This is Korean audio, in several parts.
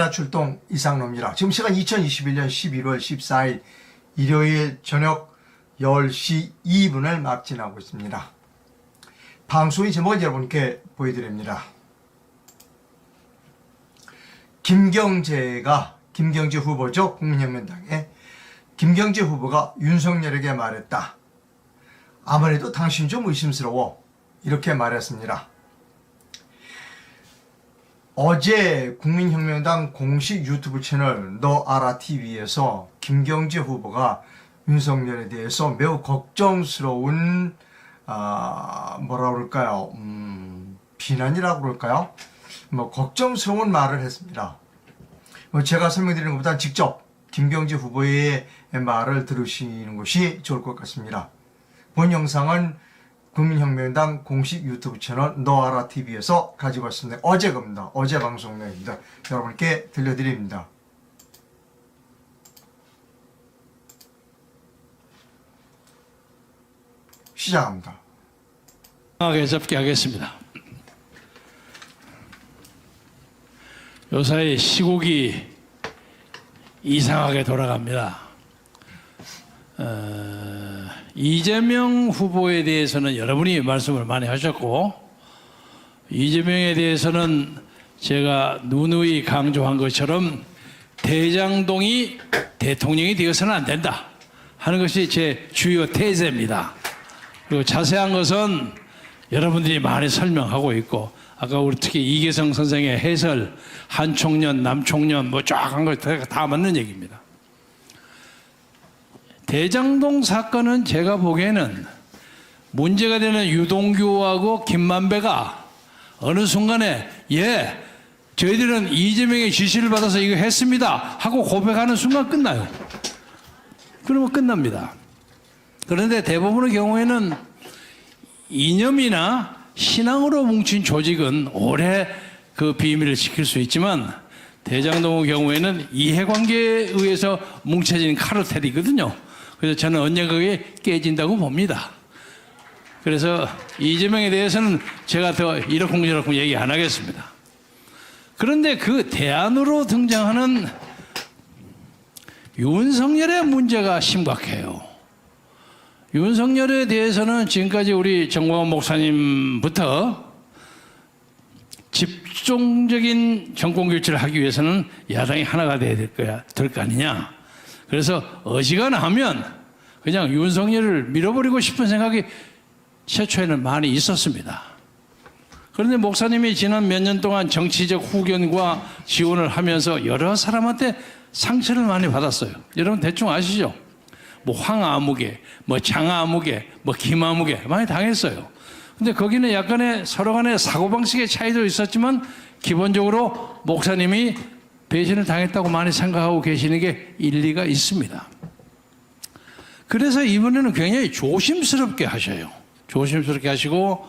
출동 이상로입니다. 지금 시간 2021년 11월 14일 일요일 저녁 10시 2분을 막 지나고 있습니다. 방송의 제목을 여러분께 보여드립니다. 김경재 후보죠. 국민혁명당의 김경재 후보가 윤석열에게 말했다. 아무래도 당신 좀 의심스러워. 이렇게 말했습니다. 어제 국민혁명당 공식 유튜브 채널 너 알아 TV에서 김경재 후보가 윤석열에 대해서 매우 걱정스러운 뭐라 그럴까요? 비난이라고 그럴까요? 걱정스러운 말을 했습니다. 제가 설명드리는 것보다 직접 김경재 후보의 말을 들으시는 것이 좋을 것 같습니다. 본 영상은 국민혁명당 공식 유튜브 채널 너 알아 TV에서 가지고 왔습니다. 어제 겁니다. 어제 방송 내용입니다. 여러분께 들려드립니다. 시작합니다. 하게 잡게 하겠습니다. 요사이 시국이 이상하게 돌아갑니다. 이재명 후보에 대해서는 여러분이 말씀을 많이 하셨고, 이재명에 대해서는 제가 누누이 강조한 것처럼 대장동이 대통령이 되어서는 안 된다 하는 것이 제 주요 테이즈입니다. 그리고 자세한 것은 여러분들이 많이 설명하고 있고, 아까 우리 특히 이계성 선생의 해설, 한총련, 남총련 쫙 한 거 다 맞는 얘기입니다. 대장동 사건은 제가 보기에는 문제가 되는 유동규하고 김만배가 어느 순간에 저희들은 이재명의 지시를 받아서 이거 했습니다 하고 고백하는 순간 끝나요. 그러면 끝납니다. 그런데 대부분의 경우에는 이념이나 신앙으로 뭉친 조직은 오래 그 비밀을 지킬 수 있지만, 대장동의 경우에는 이해관계에 의해서 뭉쳐진 카르텔이거든요. 그래서 저는 언젠가 그게 깨진다고 봅니다. 그래서 이재명에 대해서는 제가 더 이러쿵저러쿵 얘기 안 하겠습니다. 그런데 그 대안으로 등장하는 윤석열의 문제가 심각해요. 윤석열에 대해서는 지금까지 우리 정광훈 목사님부터 집중적인 정권교체를 하기 위해서는 야당이 하나가 돼야 될 거 아니냐. 그래서 어지간하면 그냥 윤석열을 밀어버리고 싶은 생각이 최초에는 많이 있었습니다. 그런데 목사님이 지난 몇 년 동안 정치적 후견과 지원을 하면서 여러 사람한테 상처를 많이 받았어요. 여러분 대충 아시죠? 황아무개, 장아무개, 김아무개 많이 당했어요. 근데 거기는 약간의 서로 간의 사고방식의 차이도 있었지만 기본적으로 목사님이 배신을 당했다고 많이 생각하고 계시는 게 일리가 있습니다. 그래서 이번에는 굉장히 조심스럽게 하셔요. 조심스럽게 하시고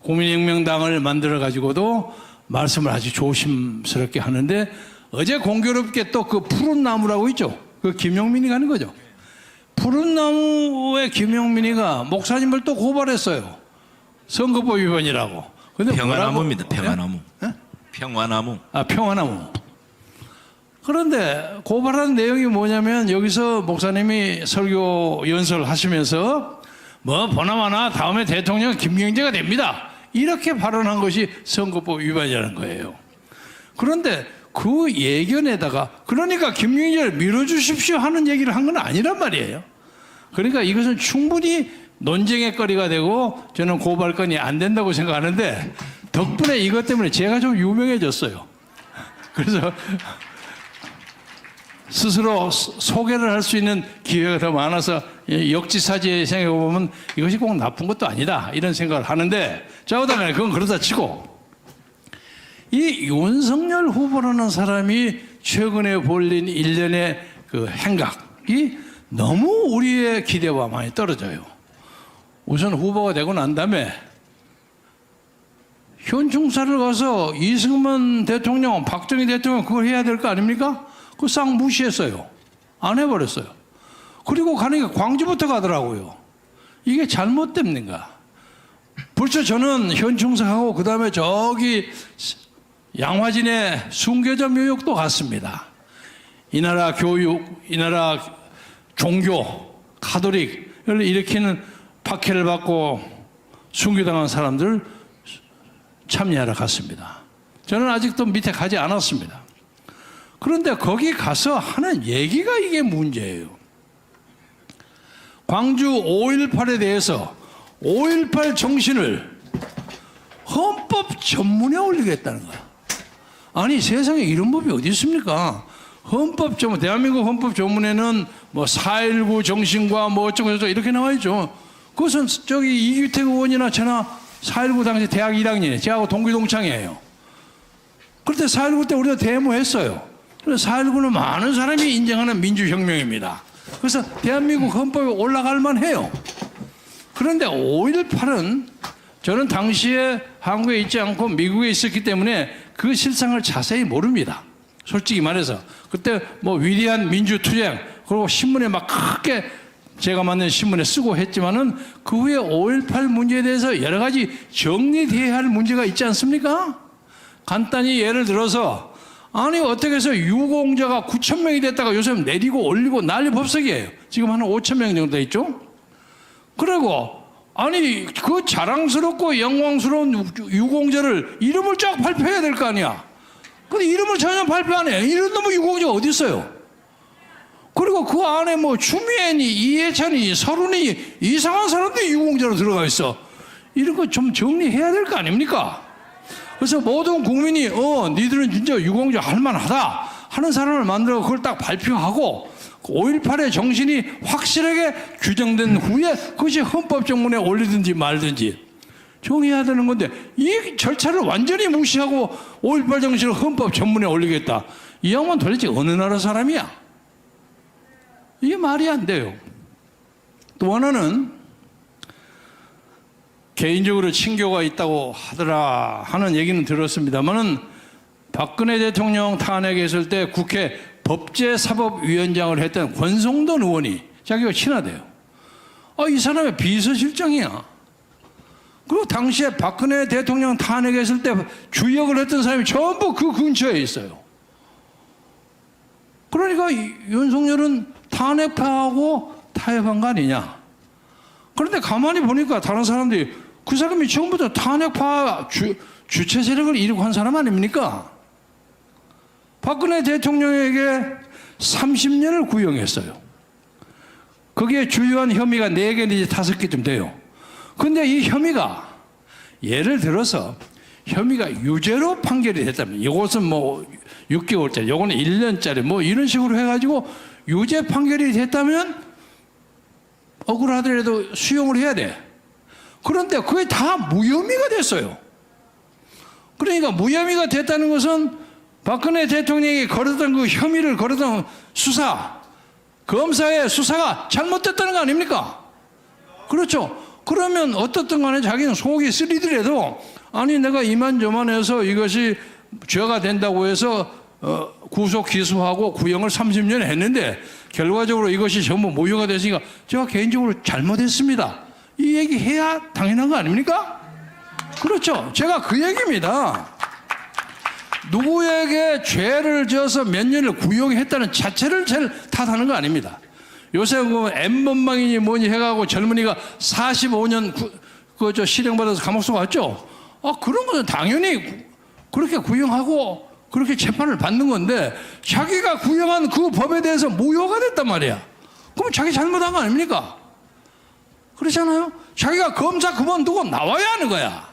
국민혁명당을 만들어 가지고도 말씀을 아주 조심스럽게 하는데, 어제 공교롭게 또 그 푸른 나무라고 있죠. 그 김용민이 가는 거죠. 푸른 나무의 김용민이가 목사님을 또 고발했어요. 선거법 위반이라고. 근데 평화나무입니다. 평화나무. 네? 평화나무. 평화나무. 그런데 고발한 내용이 뭐냐면, 여기서 목사님이 설교 연설을 하시면서 보나마나 다음에 대통령 김경재가 됩니다, 이렇게 발언한 것이 선거법 위반이라는 거예요. 그런데 그 예견에다가 그러니까 김경재를 밀어주십시오 하는 얘기를 한 건 아니란 말이에요. 그러니까 이것은 충분히 논쟁의 거리가 되고 저는 고발건이 안 된다고 생각하는데, 덕분에 이것 때문에 제가 좀 유명해졌어요. 그래서 스스로 소개를 할 수 있는 기회가 더 많아서 역지사지에 생각해보면 이것이 꼭 나쁜 것도 아니다 이런 생각을 하는데, 자, 그다음에 그건 그러다 치고, 이 윤석열 후보라는 사람이 최근에 벌린 일련의 그 행각이 너무 우리의 기대와 많이 떨어져요. 우선 후보가 되고 난 다음에 현충사를 가서 이승만 대통령, 박정희 대통령 그걸 해야 될 거 아닙니까? 그거 싹 무시했어요. 안 해버렸어요. 그리고 가니까 광주부터 가더라고요. 이게 잘못됩니까? 벌써 저는 현충사하고 그 다음에 저기 양화진의 순교자 묘역도 같습니다. 이 나라 교육, 이 나라 종교, 가톨릭을 일으키는 박해를 받고 순교당한 사람들 참여하러 갔습니다. 저는 아직도 밑에 가지 않았습니다. 그런데 거기 가서 하는 얘기가 이게 문제예요. 광주 5.18에 대해서 5.18 정신을 헌법 전문에 올리겠다는 거야. 아니 세상에 이런 법이 어디 있습니까? 헌법 전문, 대한민국 헌법 전문에는 뭐 4.19 정신과 뭐 어쩌고저쩌고 이렇게 나와 있죠. 그것은 저기 이규택 의원이나 저나 4.19 당시 대학 1학년이에요. 저하고 동기동창이에요. 그때 4.19 때 우리가 데모했어요. 그래서 4.19는 많은 사람이 인정하는 민주혁명입니다. 그래서 대한민국 헌법에 올라갈 만해요. 그런데 5.18은 저는 당시에 한국에 있지 않고 미국에 있었기 때문에 그 실상을 자세히 모릅니다. 솔직히 말해서 그때 뭐 위대한 민주투쟁 그리고 신문에 막 크게 제가 만든 신문에 쓰고 했지만은 그 후에 5.18 문제에 대해서 여러 가지 정리돼야 할 문제가 있지 않습니까? 간단히 예를 들어서 아니 어떻게 해서 유공자가 9,000명이 됐다가 요즘 내리고 올리고 난리 법석이에요. 지금 한 5,000명 정도 돼 있죠. 그리고 아니 그 자랑스럽고 영광스러운 유공자를 이름을 쫙 발표해야 될 거 아니야. 근데 이름을 전혀 발표 안 해. 이런 놈의 유공자가 어디 있어요? 그리고 그 안에 뭐 추미애니 이해찬이 서른이 이상한 사람들이 유공자로 들어가 있어. 이런 거 좀 정리해야 될 거 아닙니까? 그래서 모든 국민이 니들은 진짜 유공자 할 만하다 하는 사람을 만들어 그걸 딱 발표하고 5.18의 정신이 확실하게 규정된 후에 그것이 헌법 정문에 올리든지 말든지 정해야 되는 건데 이 절차를 완전히 무시하고 5.18 정신을 헌법 전문에 올리겠다. 이 양반 도대체 어느 나라 사람이야? 이게 말이 안 돼요. 또 하나는 개인적으로 친교가 있다고 하더라 하는 얘기는 들었습니다만은 박근혜 대통령 탄핵했을 때 국회 법제사법위원장을 했던 권성동 의원이 자기가 친하대요. 이 사람의 비서실장이야. 그리고 당시에 박근혜 대통령 탄핵했을 때 주역을 했던 사람이 전부 그 근처에 있어요. 그러니까 윤석열은 탄핵파하고 타협한 거 아니냐. 그런데 가만히 보니까 다른 사람들이 그 사람이 처음부터 탄핵파 주체 세력을 이루고 한 사람 아닙니까? 박근혜 대통령에게 30년을 구형했어요. 거기에 주요한 혐의가 4개 내지 5개쯤 돼요. 근데 이 혐의가 예를 들어서 혐의가 유죄로 판결이 됐다면 이것은 뭐 6개월짜리, 요거는 1년짜리 뭐 이런 식으로 해가지고 유죄 판결이 됐다면 억울하더라도 수용을 해야 돼. 그런데 그게 다 무혐의가 됐어요. 그러니까 무혐의가 됐다는 것은 박근혜 대통령이 걸었던 그 혐의를 걸었던 수사, 검사의 수사가 잘못됐다는 거 아닙니까? 그렇죠. 그러면 어떻든 간에 자기는 속이 쓰리더라도 아니 내가 이만저만해서 이것이 죄가 된다고 해서 구속 기소하고 구형을 30년 했는데 결과적으로 이것이 전부 무효가 됐으니까 제가 개인적으로 잘못했습니다. 이 얘기 해야 당연한 거 아닙니까? 그렇죠. 제가 그 얘기입니다. 누구에게 죄를 지어서 몇 년을 구형했다는 자체를 제일 탓하는 거 아닙니다. 요새 그 N번방이니 뭐니 해가고 젊은이가 45년 실형받아서 감옥소 갔죠? 그런 것은 당연히 그렇게 구형하고 그렇게 재판을 받는 건데 자기가 구형한 그 법에 대해서 무효가 됐단 말이야. 그럼 자기 잘못한 거 아닙니까? 그렇잖아요? 자기가 검사 그만두고 나와야 하는 거야.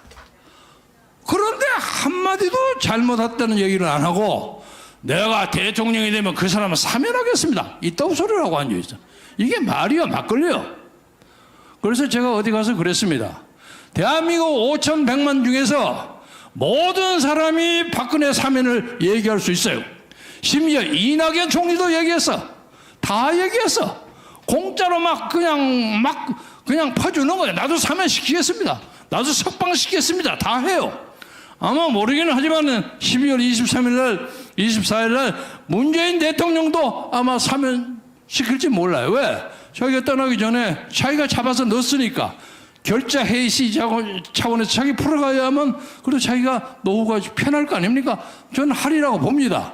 그런데 한마디도 잘못했다는 얘기를 안 하고 내가 대통령이 되면 그 사람은 사면하겠습니다. 이따구 소리를 하고 앉아있어. 이게 말이야 막걸리요. 그래서 제가 어디 가서 그랬습니다. 대한민국 5,100만 중에서 모든 사람이 박근혜 사면을 얘기할 수 있어요. 심지어 이낙연 총리도 얘기했어. 다 얘기했어. 공짜로 그냥 퍼주는 거예요. 나도 사면시키겠습니다. 나도 석방시키겠습니다. 다 해요. 아마 모르기는 하지만은 12월 23일 날, 24일 날 문재인 대통령도 아마 사면시킬지 몰라요. 왜? 자기가 떠나기 전에 자기가 잡아서 넣었으니까 결자 회의 차원에서 자기 풀어가야만 그래도 자기가 노후가 편할 거 아닙니까? 저는 하리라고 봅니다.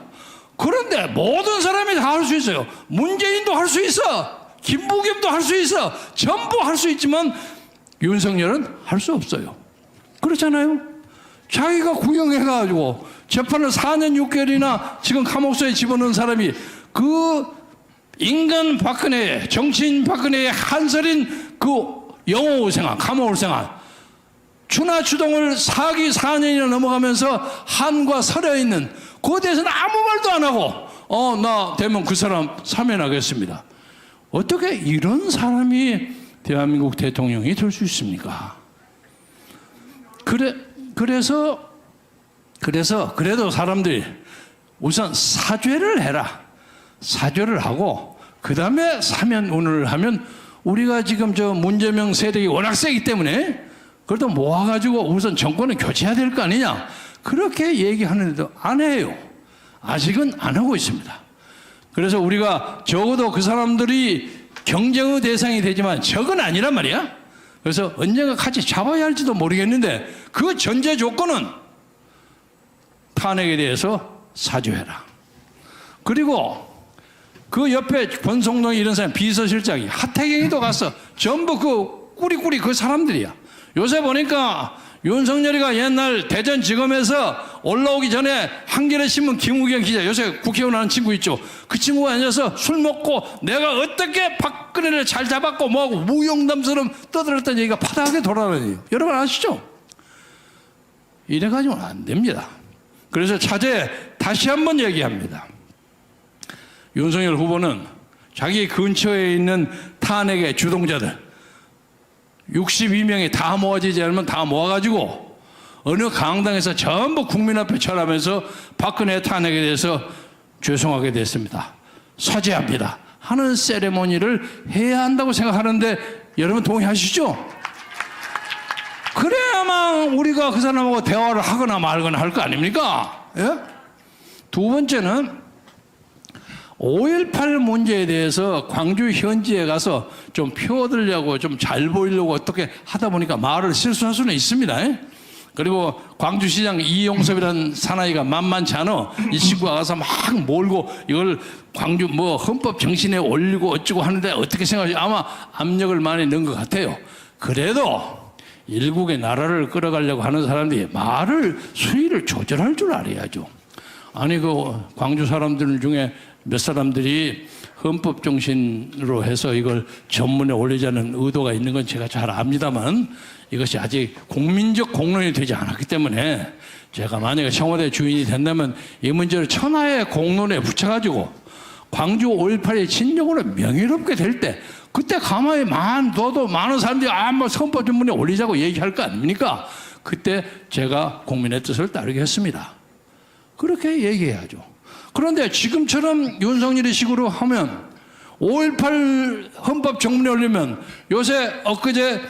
그런데 모든 사람이 다 할 수 있어요. 문재인도 할 수 있어. 김부겸도 할 수 있어. 전부 할 수 있지만 윤석열은 할 수 없어요. 그렇잖아요. 자기가 구형해가지고 재판을 4년 6개월이나 지금 감옥소에 집어넣은 사람이 그 인간 박근혜, 정치인 박근혜의 한설인 그 영호 생활, 감옥 생활, 추나추동을 4기 4년이나 넘어가면서 한과 설에 있는 그에 대해서는 아무 말도 안 하고 나 되면 그 사람 사면하겠습니다. 어떻게 이런 사람이 대한민국 대통령이 될 수 있습니까? 그래서 그래도 사람들이 우선 사죄를 해라. 사죄를 하고 그 다음에 사면운운을 하면 우리가 지금 저 문재명 세력이 워낙 세기 때문에 그래도 모아가지고 우선 정권을 교체해야 될 거 아니냐. 그렇게 얘기하는데도 안 해요. 아직은 안 하고 있습니다. 그래서 우리가 적어도 그 사람들이 경쟁의 대상이 되지만 적은 아니란 말이야. 그래서 언젠가 같이 잡아야 할지도 모르겠는데 그 전제 조건은 탄핵에 대해서 사죄해라. 그리고 그 옆에 권성동이 이런 사람 비서실장이 하태경이도 갔어. 전부 그 꾸리꾸리 그 사람들이야. 요새 보니까 윤석열이가 옛날 대전지검에서 올라오기 전에 한겨레 신문 김우경 기자, 요새 국회의원 하는 친구 있죠. 그 친구가 앉아서 술 먹고 내가 어떻게 박근혜를 잘 잡았고 뭐하고 무용담처럼 떠들었다는 얘기가 파다하게 돌아다녀요. 여러분 아시죠? 이래가지고는 안 됩니다. 그래서 차제 다시 한번 얘기합니다. 윤석열 후보는 자기 근처에 있는 탄핵의 주동자들 62명이 다 모아지지 않으면 다 모아가지고 어느 강당에서 전부 국민 앞에 절하면서 박근혜 탄핵에 대해서 죄송하게 됐습니다. 사죄합니다. 하는 세레모니를 해야 한다고 생각하는데 여러분 동의하시죠? 그래야만 우리가 그 사람하고 대화를 하거나 말거나 할 거 아닙니까? 예? 두 번째는 5.18 문제에 대해서 광주 현지에 가서 좀 표어들려고 좀 잘 보이려고 어떻게 하다 보니까 말을 실수할 수는 있습니다. 그리고 광주시장 이용섭이라는 사나이가 만만치 않아. 이 친구가 가서 막 몰고 이걸 광주 뭐 헌법 정신에 올리고 어쩌고 하는데 어떻게 생각하지? 아마 압력을 많이 넣은 것 같아요. 그래도 일국의 나라를 끌어가려고 하는 사람들이 말을 수위를 조절할 줄 알아야죠. 아니 그 광주 사람들 중에 몇 사람들이 헌법 정신으로 해서 이걸 전문에 올리자는 의도가 있는 건 제가 잘 압니다만 이것이 아직 국민적 공론이 되지 않았기 때문에 제가 만약에 청와대 주인이 된다면 이 문제를 천하의 공론에 붙여가지고 광주 5.18의 진정으로 명예롭게 될 때 그때 가만히 둬도 많은 사람들이 뭐 헌법 전문에 올리자고 얘기할 거 아닙니까? 그때 제가 국민의 뜻을 따르겠습니다. 그렇게 얘기해야죠. 그런데 지금처럼 윤석열이 식으로 하면 5.18 헌법 정문에 올리면 요새 엊그제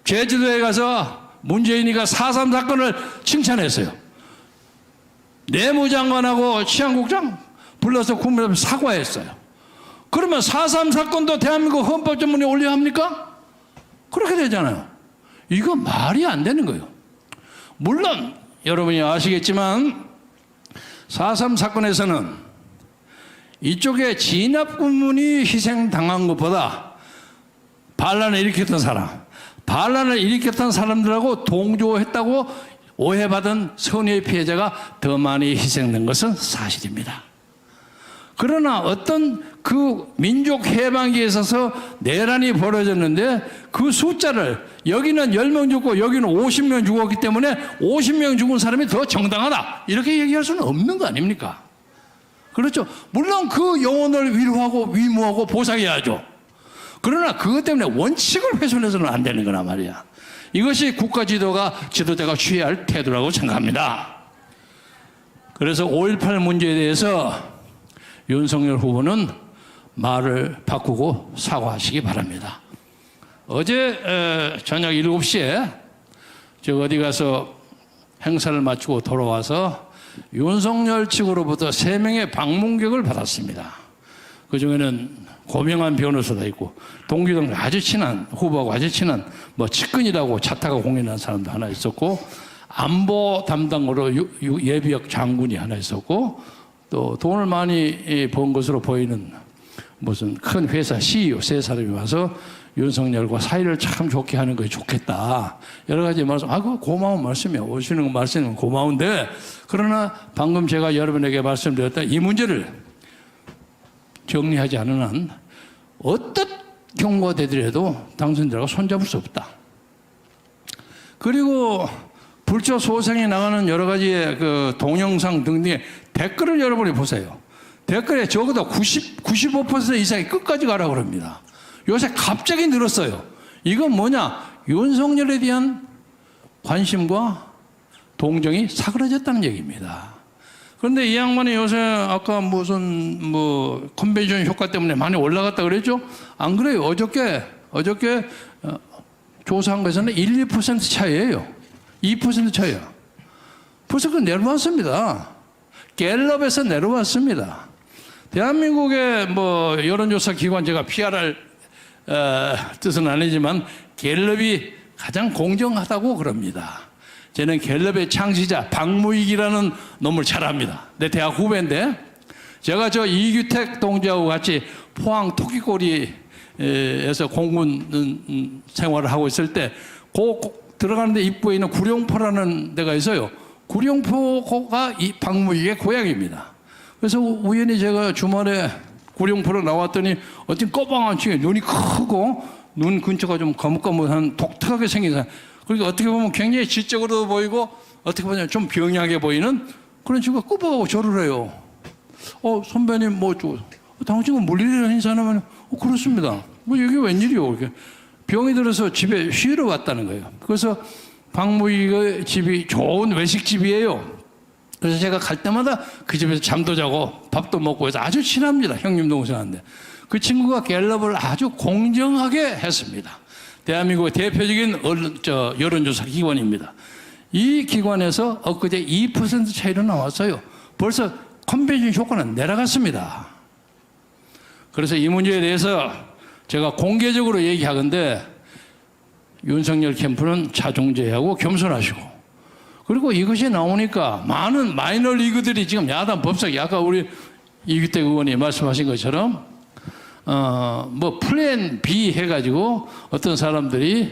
제주도에 가서 문재인이가 4.3 사건을 칭찬했어요. 내무장관하고 치안국장 불러서 국민 앞에 사과했어요. 그러면 4.3 사건도 대한민국 헌법 전문에 올려야 합니까? 그렇게 되잖아요. 이거 말이 안 되는 거예요. 물론 여러분이 아시겠지만 4.3 사건에서는 이쪽에 진압군문이 희생당한 것보다 반란을 일으켰던 사람들하고 동조했다고 오해받은 선의의 피해자가 더 많이 희생된 것은 사실입니다. 그러나 어떤 그 민족 해방기에 있어서 내란이 벌어졌는데 그 숫자를 여기는 10명 죽고 여기는 50명 죽었기 때문에 50명 죽은 사람이 더 정당하다 이렇게 얘기할 수는 없는 거 아닙니까? 그렇죠. 물론 그 영혼을 위로하고 위무하고 보상해야죠. 그러나 그것 때문에 원칙을 훼손해서는 안 되는 거란 말이야. 이것이 국가 지도자가 취해야 할 태도라고 생각합니다. 그래서 5.18 문제에 대해서 윤석열 후보는 말을 바꾸고 사과하시기 바랍니다. 어제 저녁 7시에 저 어디 가서 행사를 마치고 돌아와서 윤석열 측으로부터 3명의 방문객을 받았습니다. 그 중에는 고명한 변호사도 있고 동기들 아주 친한 후보하고 아주 친한 뭐 측근이라고 차 타고 공연하는 사람도 하나 있었고 안보 담당으로 예비역 장군이 하나 있었고 또 돈을 많이 번 것으로 보이는 무슨 큰 회사 CEO 세 사람이 와서 윤석열과 사이를 참 좋게 하는 것이 좋겠다. 여러 가지 말씀, 그 고마운 말씀이야. 오시는 말씀은 고마운데, 그러나 방금 제가 여러분에게 말씀드렸던 이 문제를 정리하지 않은 한 어떤 경우가 되더라도 당선자가 손잡을 수 없다. 그리고 불초 소생에 나가는 여러 가지의 그 동영상 등등의 댓글을 여러분이 보세요. 댓글에 적어도 95% 이상이 끝까지 가라고 그럽니다. 요새 갑자기 늘었어요. 이건 뭐냐? 윤석열에 대한 관심과 동정이 사그라졌다는 얘기입니다. 그런데 이 양반이 요새 아까 무슨 뭐 컨벤션 효과 때문에 많이 올라갔다 그랬죠? 안 그래요. 어저께 조사한 것에는 1, 2% 차이예요. 2% 차이야. 벌써 그 내려왔습니다. 갤럽에서 내려왔습니다. 대한민국의 뭐 여론조사 기관 제가 PRR 뜻은 아니지만 갤럽이 가장 공정하다고 그럽니다. 저는 갤럽의 창시자 박무익이라는 놈을 잘 압니다. 내 대학 후배인데 제가 저 이규택 동지하고 같이 포항 토끼꼬리에서 공군 생활을 하고 있을 때 들어가는데 입구에 있는 구룡포라는 데가 있어요. 구룡포가 이 박무익의 고향입니다. 그래서 우연히 제가 주말에 구룡포로 나왔더니 어떤 꺼방한 층에 눈이 크고 눈 근처가 좀 거뭇거뭇한 독특하게 생긴 사람. 그러니까 어떻게 보면 굉장히 지적으로 보이고 어떻게 보면 좀 병약해 보이는 그런 친구가 꾸벅하고 절을 해요. 선배님 당신은 물리를 행사하면 그렇습니다. 뭐 이게 웬일이요? 이렇게 병이 들어서 집에 쉬러 왔다는 거예요. 그래서 박무익의 집이 좋은 외식집이에요. 그래서 제가 갈 때마다 그 집에서 잠도 자고 밥도 먹고 해서 아주 친합니다. 형님 동생한테. 그 친구가 갤럽을 아주 공정하게 했습니다. 대한민국의 대표적인 여론조사 기관입니다. 이 기관에서 엊그제 2% 차이로 나왔어요. 벌써 컨벤션 효과는 내려갔습니다. 그래서 이 문제에 대해서 제가 공개적으로 얘기하건데 윤석열 캠프는 자중제하고 겸손하시고 그리고 이것이 나오니까 많은 마이너리그들이 지금 야당 법사위 아까 우리 이규택 의원이 말씀하신 것처럼 뭐 플랜 B 해가지고 어떤 사람들이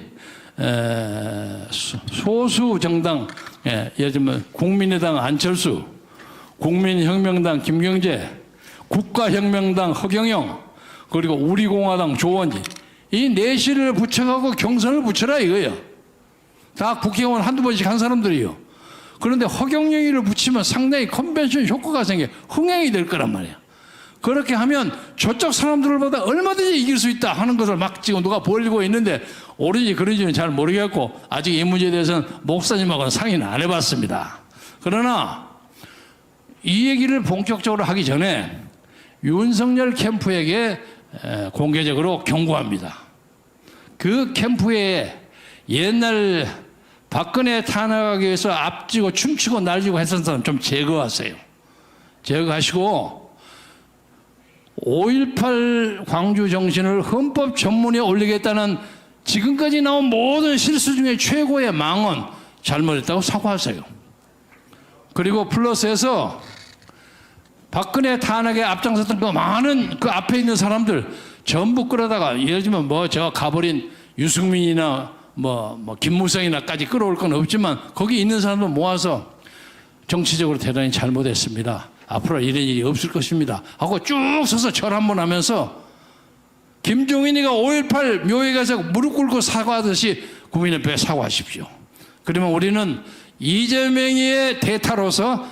소수 정당 예를 들면 국민의당 안철수, 국민혁명당 김경재, 국가혁명당 허경영 그리고 우리공화당 조원진 이 내실을 붙여가고 경선을 붙여라 이거예요. 다 국회의원 한두 번씩 한 사람들이요. 그런데 허경영이를 붙이면 상당히 컨벤션 효과가 생겨 흥행이 될 거란 말이야. 그렇게 하면 저쪽 사람들보다 얼마든지 이길 수 있다 하는 것을 막 지금 누가 벌리고 있는데 옳은지 그런지는 잘 모르겠고 아직 이 문제에 대해서는 목사님하고는 상의는 안 해봤습니다. 그러나 이 얘기를 본격적으로 하기 전에 윤석열 캠프에게 공개적으로 경고합니다. 그 캠프에 옛날 박근혜 탄핵하기 위해서 앞지고 춤추고 날지고 했던 사람 좀 제거하세요. 제거하시고 5.18 광주 정신을 헌법 전문에 올리겠다는 지금까지 나온 모든 실수 중에 최고의 망언 잘못했다고 사과하세요. 그리고 플러스해서 박근혜 탄핵에 앞장섰던 그 많은 그 앞에 있는 사람들 전부 끌어다가 예를 들면 저 가버린 유승민이나 김무성이나까지 끌어올 건 없지만 거기 있는 사람들 모아서 정치적으로 대단히 잘못했습니다. 앞으로 이런 일이 없을 것입니다. 하고 쭉 서서 절 한번 하면서 김종인이가 5.18 묘에 가서 무릎 꿇고 사과하듯이 국민의표에 사과하십시오. 그러면 우리는 이재명의 대타로서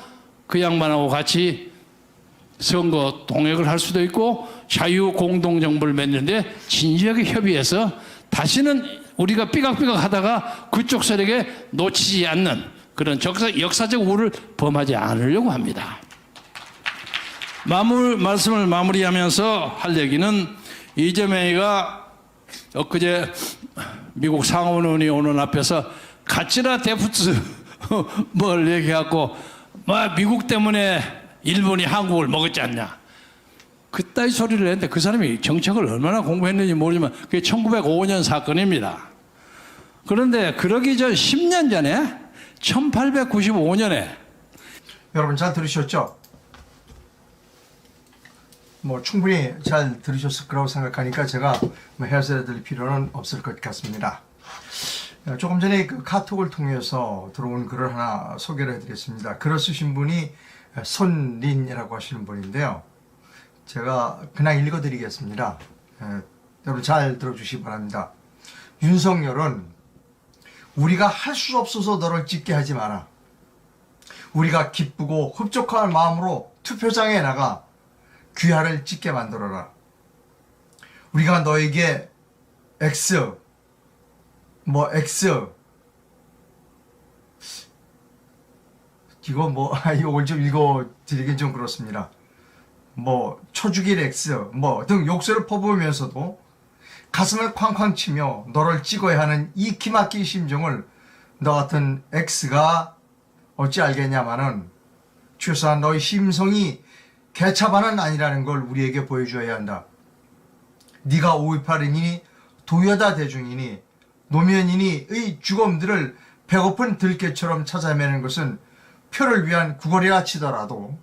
그 양반하고 같이 선거 동역을 할 수도 있고 자유공동정부를 맺는데 진지하게 협의해서 다시는 우리가 삐걱삐걱 하다가 그쪽 세력에 놓치지 않는 그런 역사적 우를 범하지 않으려고 합니다. 말씀을 마무리하면서 할 얘기는 이재명이가 엊그제 미국 상원의원이 오는 앞에서 가치라 데프트 뭘 얘기하고 미국 때문에 일본이 한국을 먹었지 않냐. 그따위 소리를 했는데 그 사람이 정책을 얼마나 공부했는지 모르지만 그게 1905년 사건입니다. 그런데 그러기 전 10년 전에 1895년에 여러분 잘 들으셨죠? 뭐 충분히 잘 들으셨을 거라고 생각하니까 제가 뭐 해설해 드릴 필요는 없을 것 같습니다. 조금 전에 그 카톡을 통해서 들어온 글을 하나 소개를 해드리겠습니다. 글을 쓰신 분이 손린이라고 하시는 분인데요. 제가 그냥 읽어드리겠습니다. 여러분 잘 들어주시기 바랍니다. 윤석열은 우리가 할 수 없어서 너를 찍게 하지 마라. 우리가 기쁘고 흡족한 마음으로 투표장에 나가 귀하를 찍게 만들어라. 우리가 너에게 X 이거 오늘 좀 읽어드리긴 좀 그렇습니다. 초죽일 X 등 욕설을 퍼부으면서도 가슴을 쾅쾅 치며 너를 찍어야 하는 이 기막힌 심정을 너 같은 X가 어찌 알겠냐마는 최소한 너의 심성이 개차반은 아니라는 걸 우리에게 보여줘야 한다. 네가 5.18이니 도여다 대중이니 노면이니의 주검들을 배고픈 들깨처럼 찾아내는 것은 표를 위한 구걸이라 치더라도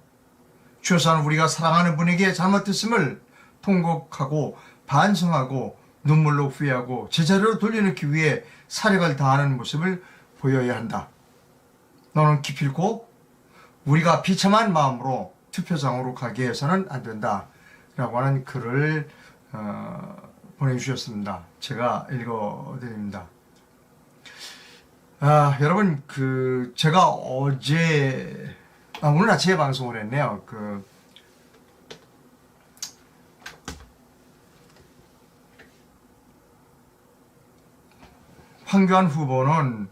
최소한 우리가 사랑하는 분에게 잘못했음을 통곡하고 반성하고 눈물로 후회하고 제자리로 돌려놓기 위해 사력을 다하는 모습을 보여야 한다. 너는 기필코 우리가 비참한 마음으로 투표장으로 가게 해서는 안 된다. 라고 하는 글을 보내주셨습니다. 제가 읽어드립니다. 여러분, 제가 오늘 아침에 방송을 했네요. 황교안 후보는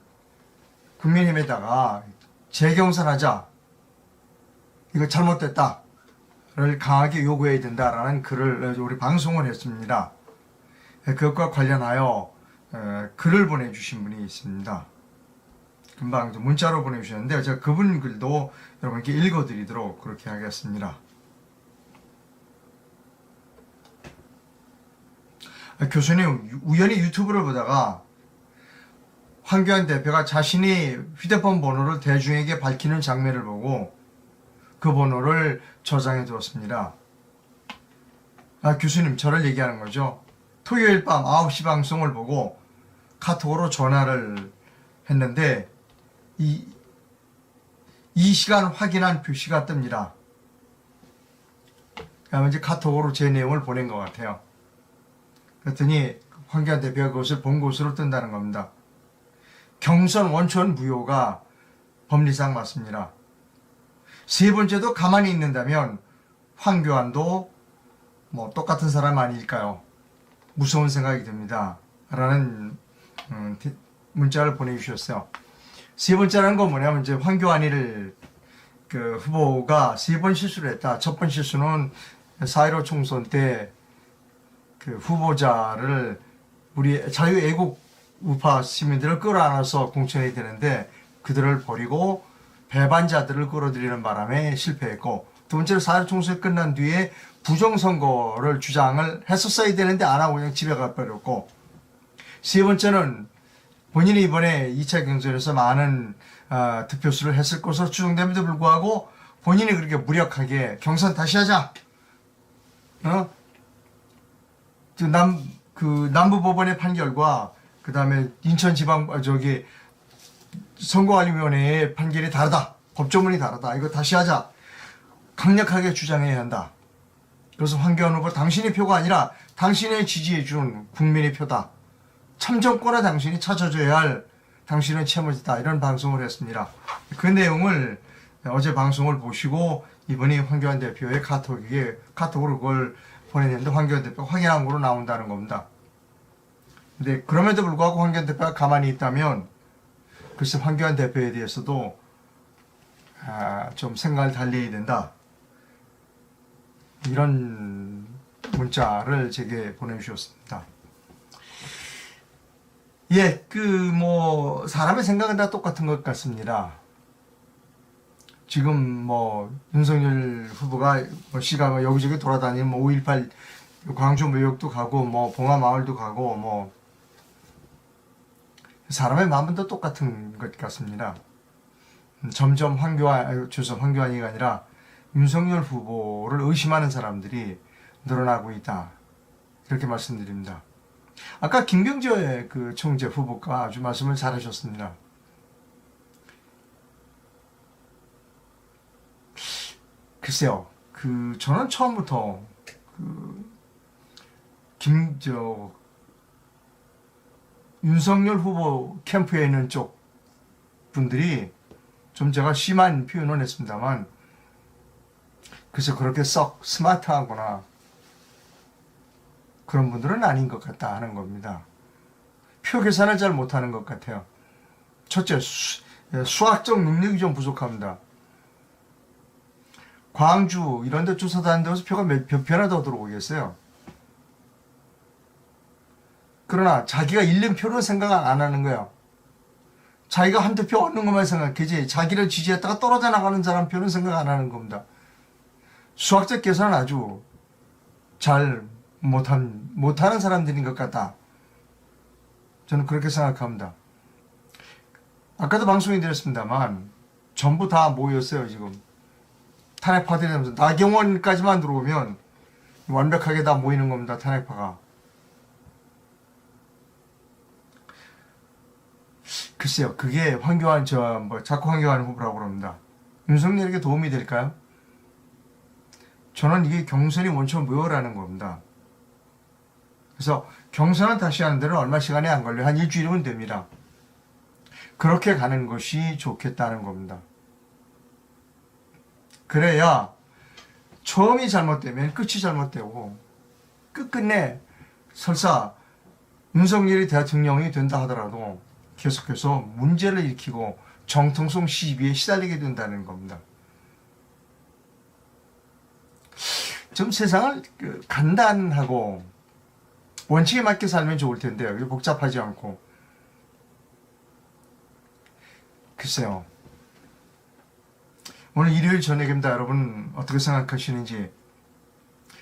국민의힘에다가 재경선하자, 이거 잘못됐다를 강하게 요구해야 된다라는 글을 우리 방송을 했습니다. 그것과 관련하여 글을 보내주신 분이 있습니다. 금방 문자로 보내주셨는데 제가 그분 글도 여러분께 읽어드리도록 그렇게 하겠습니다. 교수님, 우연히 유튜브를 보다가 황교안 대표가 자신이 휴대폰 번호를 대중에게 밝히는 장면을 보고 그 번호를 저장해 두었습니다. 교수님, 저를 얘기하는 거죠. 토요일 밤 9시 방송을 보고 카톡으로 전화를 했는데 이 시간 확인한 표시가 뜹니다. 이제 카톡으로 제 내용을 보낸 것 같아요. 그랬더니 황교안 대표가 그것을 본 것으로 뜬다는 겁니다. 경선 원천 무효가 법리상 맞습니다. 세 번째도 가만히 있는다면 황교안도 똑같은 사람 아닐까요? 무서운 생각이 듭니다. 라는 문자를 보내주셨어요. 세 번째라는 건 뭐냐면 이제 황교안이를 후보가 세 번 실수를 했다. 첫 번 실수는 4.15 총선 때 후보자를 우리 자유애국 우파 시민들을 끌어안아서 공천해야 되는데 그들을 버리고 배반자들을 끌어들이는 바람에 실패했고, 두 번째로 4.15 총선이 끝난 뒤에 부정선거를 주장을 했었어야 되는데 안 하고 그냥 집에 가버렸고, 세 번째는 본인이 이번에 2차 경선에서 많은 득표수를 했을 것으로 추정됨에도 불구하고 본인이 그렇게 무력하게 경선 다시 하자, 남부법원의 판결과 그 다음에 인천지방 선거관리위원회의 판결이 다르다, 법조문이 다르다, 이거 다시 하자, 강력하게 주장해야 한다. 그래서 황교안 후보, 당신의 표가 아니라 당신의 지지해주는 국민의 표다. 참정권에 당신이 찾아줘야 할 당신의 채무지다. 이런 방송을 했습니다. 그 내용을 어제 방송을 보시고 이번에 황교안 대표의 카톡으로 그걸 보내는데 황교안 대표가 확인한 거로 나온다는 겁니다. 근데 그럼에도 불구하고 황교안 대표가 가만히 있다면 글쎄 황교안 대표에 대해서도 좀 생각을 달리해야 된다. 이런 문자를 제게 보내주셨습니다. 사람의 생각은 다 똑같은 것 같습니다. 지금 뭐 윤석열 후보가 뭐 시가 뭐 여기저기 돌아다니는 뭐 5.18 광주 묘역도 가고 뭐 봉화마을도 가고 뭐 사람의 마음은 다 똑같은 것 같습니다. 점점 황교안이가 아니라 윤석열 후보를 의심하는 사람들이 늘어나고 있다. 이렇게 말씀드립니다. 아까 김경재 그 총재 후보가 아주 말씀을 잘하셨습니다. 글쎄요, 저는 처음부터 윤석열 후보 캠프에 있는 쪽 분들이 좀 제가 심한 표현을 했습니다만, 그래서 그렇게 썩 스마트하거나 그런 분들은 아닌 것 같다 하는 겁니다. 표 계산을 잘 못하는 것 같아요. 첫째, 수학적 능력이 좀 부족합니다. 광주 이런 데 조사 다니면서 표가 몇 표나 더 들어오겠어요. 그러나 자기가 잃는 표는 생각 안 하는 거예요. 자기가 한두 표 얻는 것만 생각하지 자기를 지지했다가 떨어져 나가는 사람 표는 생각 안 하는 겁니다. 수학적 계산은 아주 잘 못하는 사람들인 것 같다. 저는 그렇게 생각합니다. 아까도 방송에 드렸습니다만 전부 다 모였어요. 지금 탄핵파들이 되면서 나경원까지만 들어오면 완벽하게 다 모이는 겁니다. 탄핵파가. 글쎄요, 그게 자꾸 황교안 후보라고 그럽니다. 윤석열에게 도움이 될까요? 저는 이게 경선이 원천 무효라는 겁니다. 그래서 경선을 다시 하는 데는 얼마 시간이 안 걸려요. 한 일주일이면 됩니다. 그렇게 가는 것이 좋겠다는 겁니다. 그래야 처음이 잘못되면 끝이 잘못되고 끝끝내 설사 윤석열이 대통령이 된다 하더라도 계속해서 문제를 일으키고 정통성 시비에 시달리게 된다는 겁니다. 좀 세상을 간단하고 원칙에 맞게 살면 좋을 텐데요. 복잡하지 않고. 글쎄요. 오늘 일요일 저녁입니다. 여러분 어떻게 생각하시는지.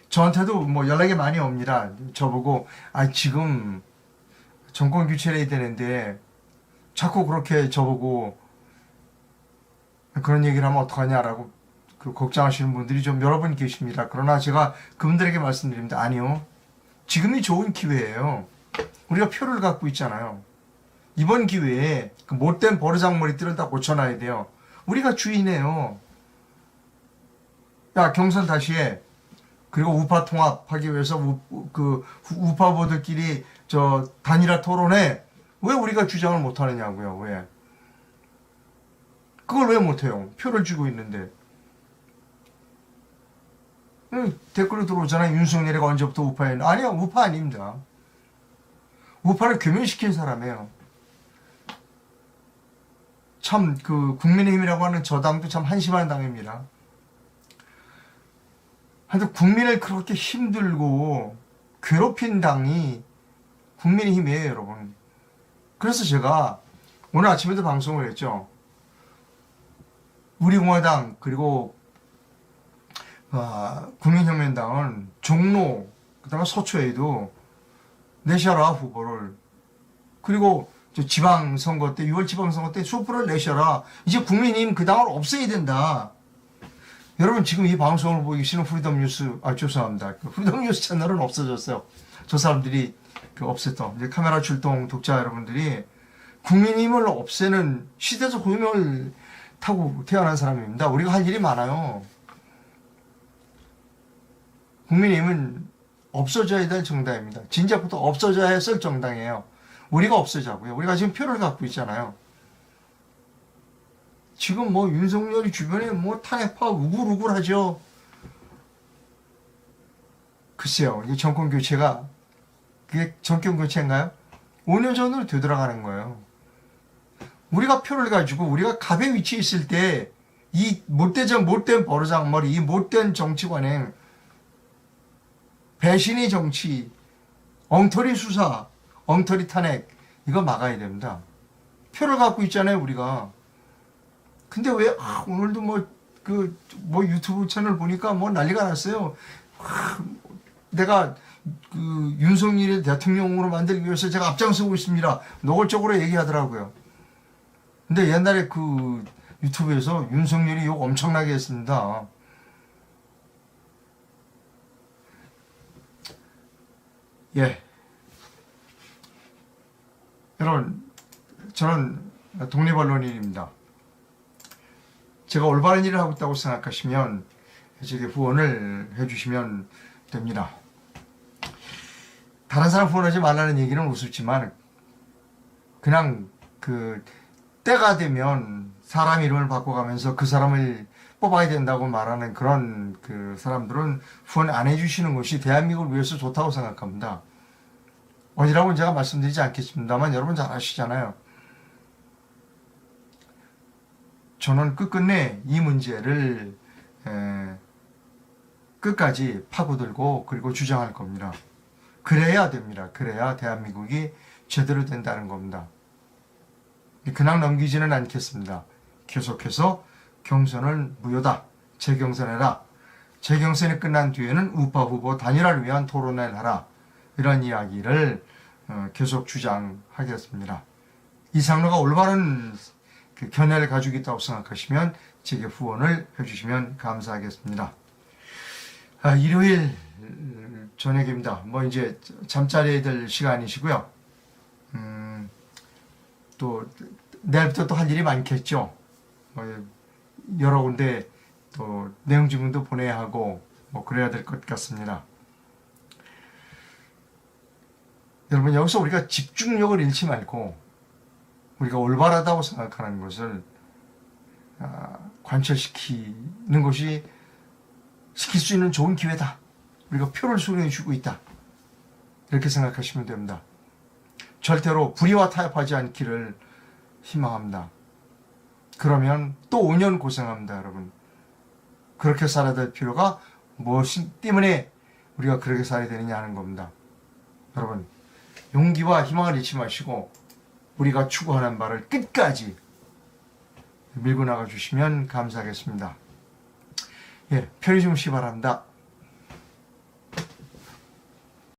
저한테도 뭐 연락이 많이 옵니다. 저보고 지금 정권 교체를 해야 되는데 자꾸 그렇게 저보고 그런 얘기를 하면 어떡하냐라고 걱정하시는 분들이 좀 여러 분 계십니다. 그러나 제가 그분들에게 말씀드립니다. 아니요. 지금이 좋은 기회예요. 우리가 표를 갖고 있잖아요. 이번 기회에 그 못된 버르장머리들을 다 고쳐놔야 돼요. 우리가 주인이에요. 야, 경선 다시 해. 그리고 우파 통합하기 위해서 우파 후보들끼리 단일화 토론해. 왜 우리가 주장을 못하느냐고요. 왜? 그걸 왜 못해요? 표를 주고 있는데. 댓글로 들어오잖아요. 윤석열이가 언제부터 우파예요? 아니요. 우파 아닙니다. 우파를 교면시킨 사람이에요. 참 국민의힘이라고 하는 저 당도 참 한심한 당입니다. 하여튼 국민을 그렇게 힘들고 괴롭힌 당이 국민의힘이에요, 여러분. 그래서 제가 오늘 아침에도 방송을 했죠. 우리공화당 그리고 국민혁명당은 종로 그다음에 서초에도 내셔라 후보를. 그리고 지방선거 때 6월 지방선거 때 수표를 내셔라. 이제 국민의힘 그 당을 없애야 된다. 여러분 지금 이 방송을 보고 계시는 프리덤 뉴스 죄송합니다. 프리덤 뉴스 채널은 없어졌어요. 저 사람들이 없앴던 이제 카메라 출동 독자 여러분들이 국민의힘을 없애는 시대적 호명을 타고 태어난 사람입니다. 우리가 할 일이 많아요. 국민의힘은 없어져야 될 정당입니다. 진작부터 없어져야 했을 정당이에요. 우리가 없애자고요. 우리가 지금 표를 갖고 있잖아요. 지금 윤석열이 주변에 탄핵파 우글우글하죠. 글쎄요. 이 정권 교체가 그게 정권 교체인가요? 5년 전으로 되돌아가는 거예요. 우리가 표를 가지고 우리가 갑의 위치에 있을 때 이 못된 버르장머리, 이 못된 정치관행, 배신의 정치, 엉터리 수사, 엉터리 탄핵 이거 막아야 됩니다. 표를 갖고 있잖아요, 우리가. 근데 왜 오늘도 그 뭐 유튜브 채널 보니까 뭐 난리가 났어요. 내가 그 윤석열을 대통령으로 만들기 위해서 제가 앞장서고 있습니다. 노골적으로 얘기하더라고요. 근데 옛날에 그 유튜브에서 윤석열이 욕 엄청나게 했습니다. 예. 여러분, 저는 독립언론인입니다. 제가 올바른 일을 하고 있다고 생각하시면 제게 후원을 해주시면 됩니다. 다른 사람 후원하지 말라는 얘기는 우습지만 그냥 그 때가 되면 사람 이름을 바꿔가면서 그 사람을 뽑아야 된다고 말하는 그런 그 사람들은 후원 안 해주시는 것이 대한민국을 위해서 좋다고 생각합니다. 어디라고는 제가 말씀드리지 않겠습니다만 여러분 잘 아시잖아요. 저는 끝끝내 이 문제를 끝까지 파고들고 그리고 주장할 겁니다. 그래야 됩니다. 그래야 대한민국이 제대로 된다는 겁니다. 그냥 넘기지는 않겠습니다. 계속해서 경선은 무효다. 재경선해라. 재경선이 끝난 뒤에는 우파 후보 단일화를 위한 토론을 하라. 이런 이야기를 계속 주장하겠습니다. 이상로가 올바른 그 견해를 가지고 있다고 생각하시면 제게 후원을 해주시면 감사하겠습니다. 일요일 저녁입니다. 뭐 이제 잠자리에 들 시간이시고요. 또 내일부터 또 할 일이 많겠죠. 여러 군데 또 내용 증명도 보내야 하고 뭐 그래야 될 것 같습니다. 여러분 여기서 우리가 집중력을 잃지 말고 우리가 올바르다고 생각하는 것을 관철시키는 것이 시킬 수 있는 좋은 기회다. 우리가 표를 수령해 주고 있다. 이렇게 생각하시면 됩니다. 절대로 불의와 타협하지 않기를 희망합니다. 그러면 또 5년 고생합니다, 여러분. 그렇게 살아야 될 필요가 무엇 때문에 우리가 그렇게 살아야 되느냐 하는 겁니다. 여러분, 용기와 희망을 잃지 마시고 우리가 추구하는 바를 끝까지 밀고 나가 주시면 감사하겠습니다. 예, 편히 주무시기 바랍니다.